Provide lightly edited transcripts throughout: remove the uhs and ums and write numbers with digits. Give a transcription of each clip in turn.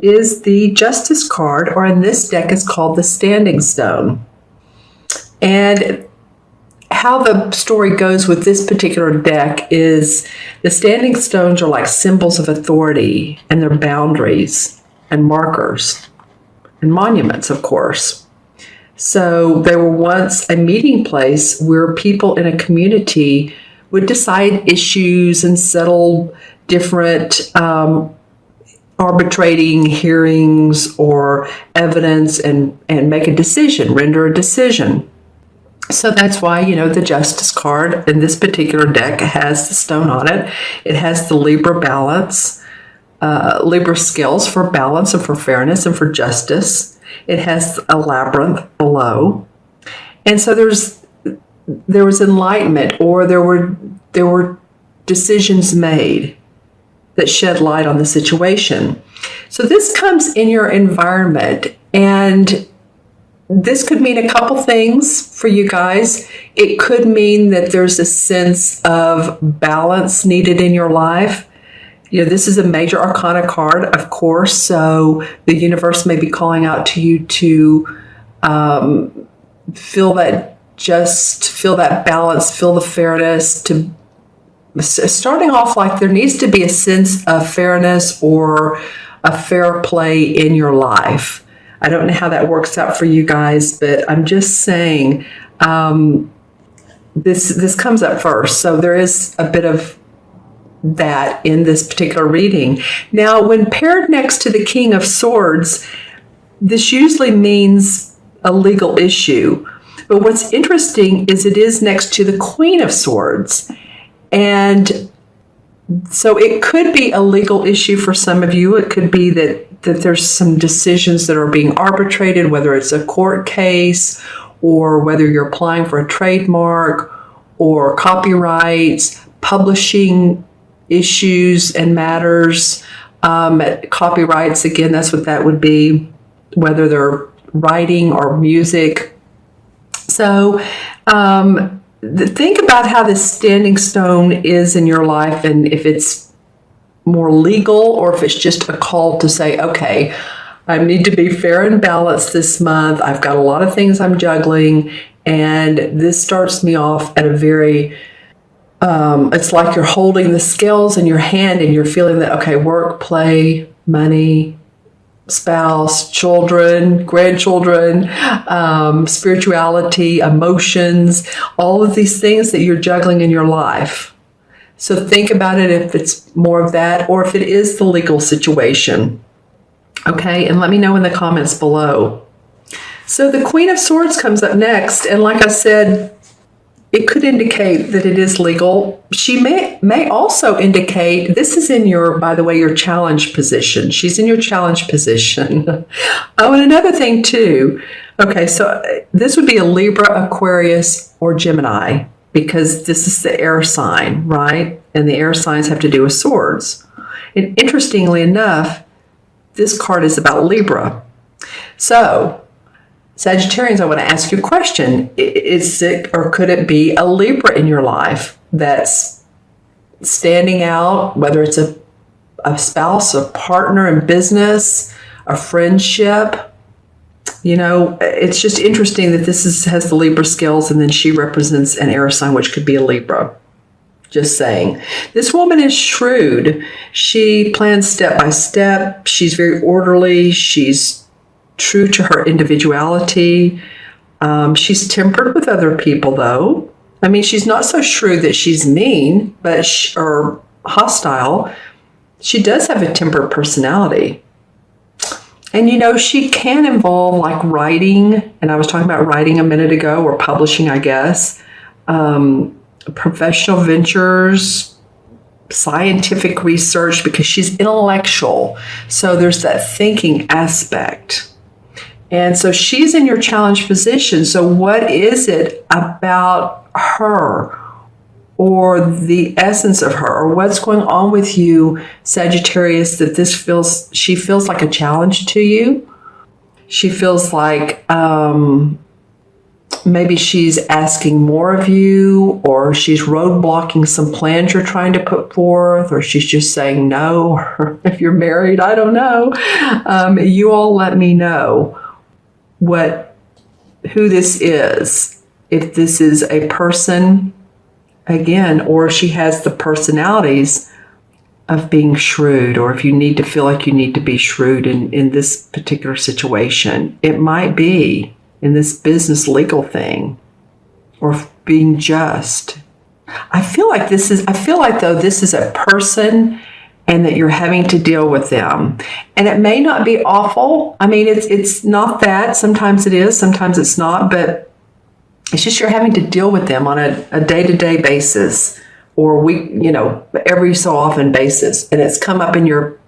is the Justice card, or in this deck is called the Standing Stone. And how the story goes with this particular deck is the standing stones are like symbols of authority, and they're boundaries and markers and monuments, of course. So they were once a meeting place where people in a community would decide issues and settle different arbitrating hearings or evidence and make a decision, render a decision. So that's why, the Justice card in this particular deck has the stone on it. It has the Libra balance, Libra scales for balance and for fairness and for justice. It has a labyrinth below. And so there was enlightenment, or there were decisions made that shed light on the situation. So this comes in your environment, and this could mean a couple things for you guys. It could mean that there's a sense of balance needed in your life. This is a major arcana card, of course, so the universe may be calling out to you to feel that balance, feel the fairness, to starting off like there needs to be a sense of fairness or a fair play in your life. I don't know how that works out for you guys, but I'm just saying this comes up first. So there is a bit of that in this particular reading. Now, when paired next to the King of Swords, this usually means a legal issue. But what's interesting is it is next to the Queen of Swords. And so it could be a legal issue for some of you. It could be that there's some decisions that are being arbitrated, whether it's a court case or whether you're applying for a trademark or copyrights, publishing issues and matters. Copyrights, again, that's what that would be, whether they're writing or music. So think about how this standing stone is in your life, and if it's more legal or if it's just a call to say, okay, I need to be fair and balanced this month. I've got a lot of things I'm juggling, and this starts me off at a very, it's like you're holding the scales in your hand and you're feeling that, okay, work, play, money, spouse, children, grandchildren, spirituality, emotions, all of these things that you're juggling in your life. So think about it if it's more of that or if it is the legal situation. Okay, and let me know in the comments below. So the Queen of Swords comes up next, and like I said, it could indicate that it is legal. She may also indicate, this is in your, by the way, your challenge position. She's in your challenge position. Oh, and another thing too. Okay, so this would be a Libra, Aquarius, or Gemini, because this is the air sign, right? And the air signs have to do with swords. And interestingly enough, this card is about Libra. So, Sagittarians, I want to ask you a question. Is it, or could it be a Libra in your life that's standing out, whether it's a spouse, a partner in business, a friendship? It's just interesting that this has the Libra scales, and then she represents an air sign, which could be a Libra. Just saying. This woman is shrewd. She plans step by step. She's very orderly. She's true to her individuality. She's tempered with other people, though. I mean, she's not so shrewd that she's mean, or hostile. She does have a tempered personality. And, she can involve like writing, and I was talking about writing a minute ago, or publishing, I guess, professional ventures, scientific research, because she's intellectual. So there's that thinking aspect. And so she's in your challenge position. So what is it about her, or the essence of her, or what's going on with you, Sagittarius, that she feels like a challenge to you? She feels like maybe she's asking more of you, or she's roadblocking some plans you're trying to put forth, or she's just saying no, or if you're married, I don't know. You all let me know who this is. If this is a person, again, or if she has the personalities of being shrewd, or if you need to feel like you need to be shrewd in this particular situation. It might be in this business legal thing, or being just. I feel like though this is a person, and that you're having to deal with them. And it may not be awful. I mean, it's not that. Sometimes it is, sometimes it's not, but it's just you're having to deal with them on a day-to-day basis, or every so often basis. And it's come up in your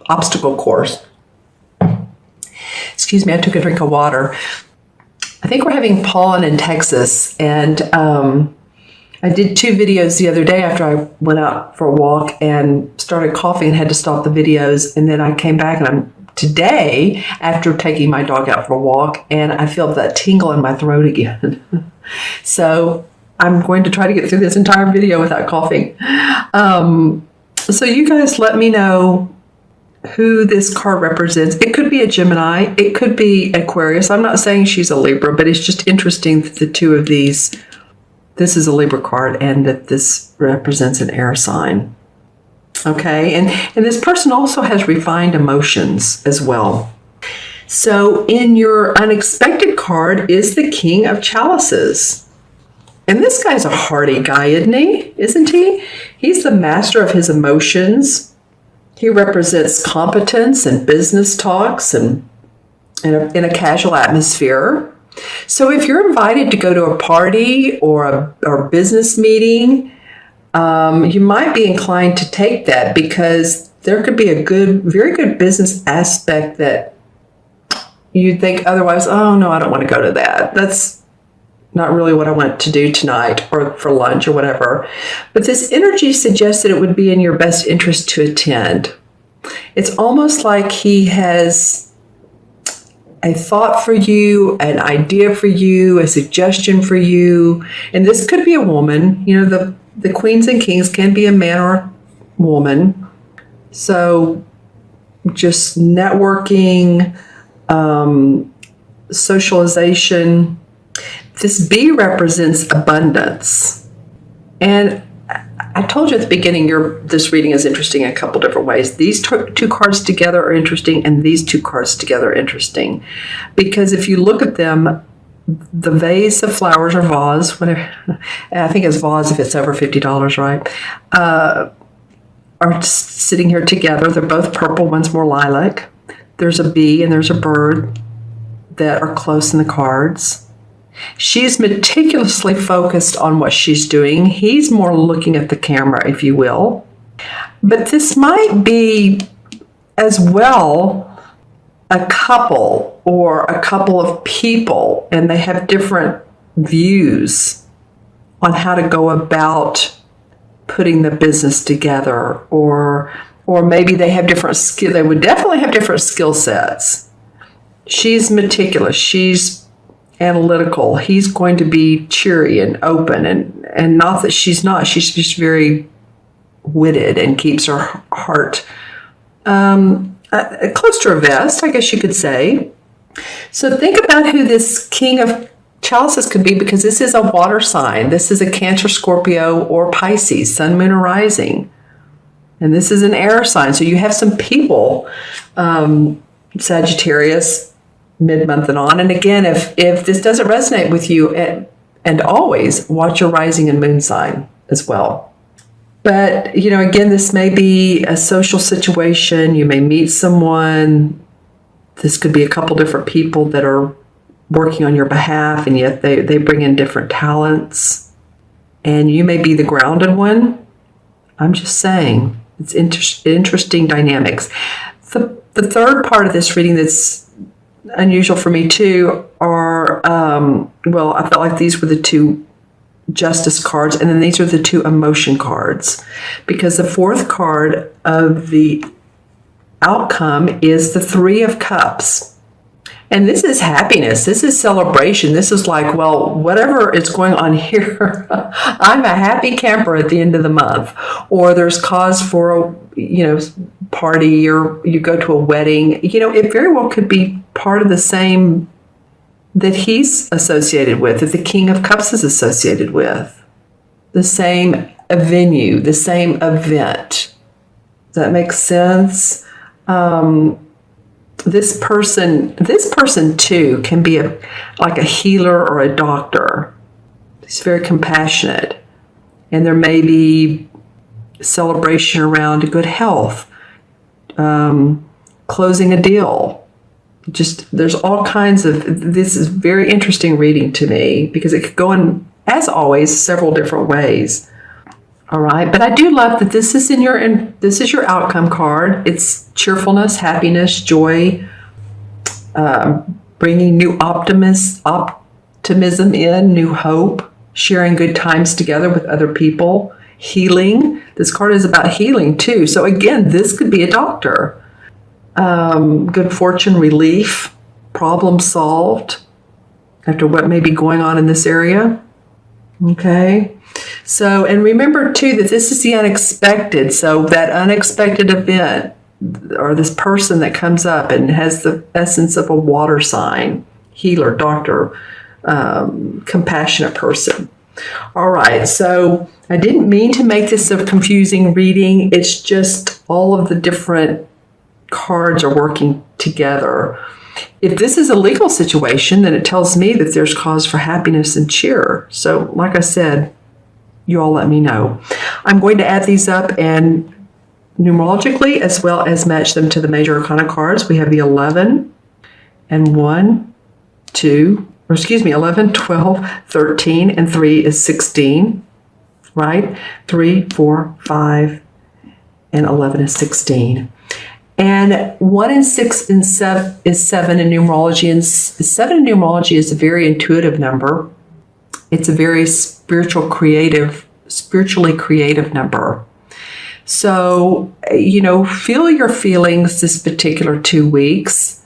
obstacle course. Excuse me, I took a drink of water. I think we're having pollen in Texas, and I did 2 videos the other day after I went out for a walk and started coughing and had to stop the videos. And then I came back, and I'm today after taking my dog out for a walk, and I feel that tingle in my throat again. So I'm going to try to get through this entire video without coughing. So you guys let me know who this card represents. It could be a Gemini. It could be Aquarius. I'm not saying she's a Libra, but it's just interesting that the 2 of these, this is a Libra card, and that this represents an air sign. Okay, and this person also has refined emotions as well. So in your unexpected card is the King of Chalices. And this guy's a hearty guy, isn't he? He's the master of his emotions. He represents competence and business talks and in a casual atmosphere. So if you're invited to go to a party or a business meeting, you might be inclined to take that, because there could be a very good business aspect that you'd think otherwise, oh no, I don't want to go to that. That's not really what I want to do tonight or for lunch or whatever. But this energy suggests that it would be in your best interest to attend. It's almost like he has a thought for you, an idea for you, a suggestion for you. And this could be a woman. The queens and kings can be a man or a woman. So just networking, socialization. This bee represents abundance. And I told you at the beginning, this reading is interesting in a couple different ways. These 2 cards together are interesting, and these 2 cards together are interesting. Because if you look at them, the vase of flowers, or vase, whatever, I think it's vase if it's over $50, right? Are sitting here together. They're both purple, one's more lilac. There's a bee and there's a bird that are close in the cards. She's meticulously focused on what she's doing. He's more looking at the camera, if you will. But this might be as well a couple or a couple of people, and they have different views on how to go about putting the business together, or maybe they have different skill. They would definitely have different skill sets. She's meticulous. She's analytical. He's going to be cheery and open, and not that she's not. She's just very witted and keeps her heart close to her vest, I guess you could say. So think about who this King of Chalices could be, because this is a water sign. This is a Cancer, Scorpio, or Pisces, Sun, Moon, or Rising. And this is an air sign. So you have some people, Sagittarius, mid-month and on. And again, if this doesn't resonate with you, and always watch your rising and moon sign as well. But, again, this may be a social situation. You may meet someone. This could be a couple different people that are working on your behalf, and yet they bring in different talents. And you may be the grounded one. I'm just saying, it's interesting dynamics. The third part of this reading that's unusual for me too are, I felt like these were the 2 Justice cards, and then these are the 2 Emotion cards, because the 4th card of the outcome is the 3 of Cups. And this is happiness. This is celebration. This is like, well, whatever is going on here, I'm a happy camper at the end of the month. Or there's cause for a, party, or you go to a wedding. It very well could be part of the same that he's associated with, that the King of Cups is associated with. The same venue, the same event. Does that make sense? This person too can be like a healer or a doctor. He's very compassionate, and there may be celebration around good health, closing a deal. Just there's all kinds of. This is very interesting reading to me because it could go in, as always, several different ways. All right, but I do love that this is this is your outcome card. It's cheerfulness, happiness, joy, bringing new optimism in, new hope, sharing good times together with other people, healing. This card is about healing too. So again, this could be a doctor. Good fortune, relief, problem solved after what may be going on in this area. Okay. So, and remember too that this is the unexpected. So that unexpected event or this person that comes up and has the essence of a water sign, healer, doctor, compassionate person. All right. So I didn't mean to make this a confusing reading. It's just all of the different cards are working together. If this is a legal situation, then it tells me that there's cause for happiness and cheer. So like I said, you all let me know. I'm going to add these up and numerologically as well as match them to the major arcana cards. We have the 11 and 11, 12, 13, and 3 is 16, right? 3, 4, 5, and 11 is 16. And 1 and 6 and 7 is 7 in numerology. And 7 in numerology is a very intuitive number. It's a very spiritually creative number. So, feel your feelings this particular 2 weeks.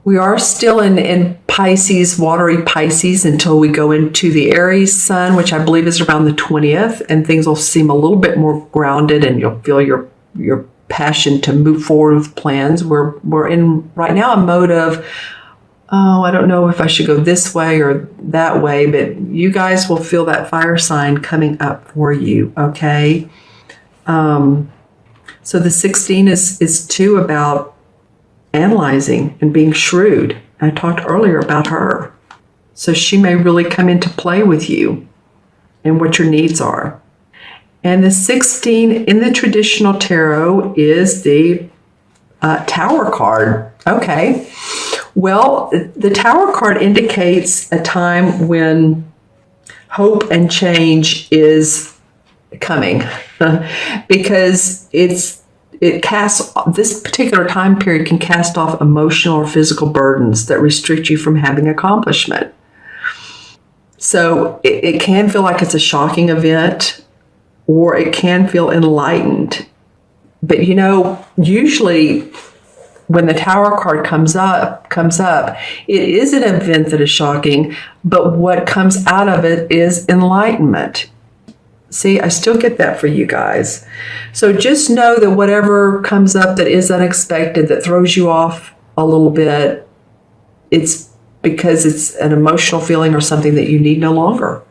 We are still in Pisces, watery Pisces, until we go into the Aries sun, which I believe is around the 20th, and things will seem a little bit more grounded, and you'll feel your passion to move forward with plans. We're in right now a mode of, I don't know if I should go this way or that way, but you guys will feel that fire sign coming up for you, okay? So the 16 is too about analyzing and being shrewd. I talked earlier about her. So she may really come into play with you and what your needs are. And the 16 in the traditional tarot is the Tower card. Okay. Well, the Tower card indicates a time when hope and change is coming because it casts, this particular time period can cast off emotional or physical burdens that restrict you from having accomplishment. So it can feel like it's a shocking event, or it can feel enlightened. But usually when the Tower card comes up, it is an event that is shocking, but what comes out of it is enlightenment. See, I still get that for you guys. So just know that whatever comes up that is unexpected, that throws you off a little bit, it's because it's an emotional feeling or something that you need no longer.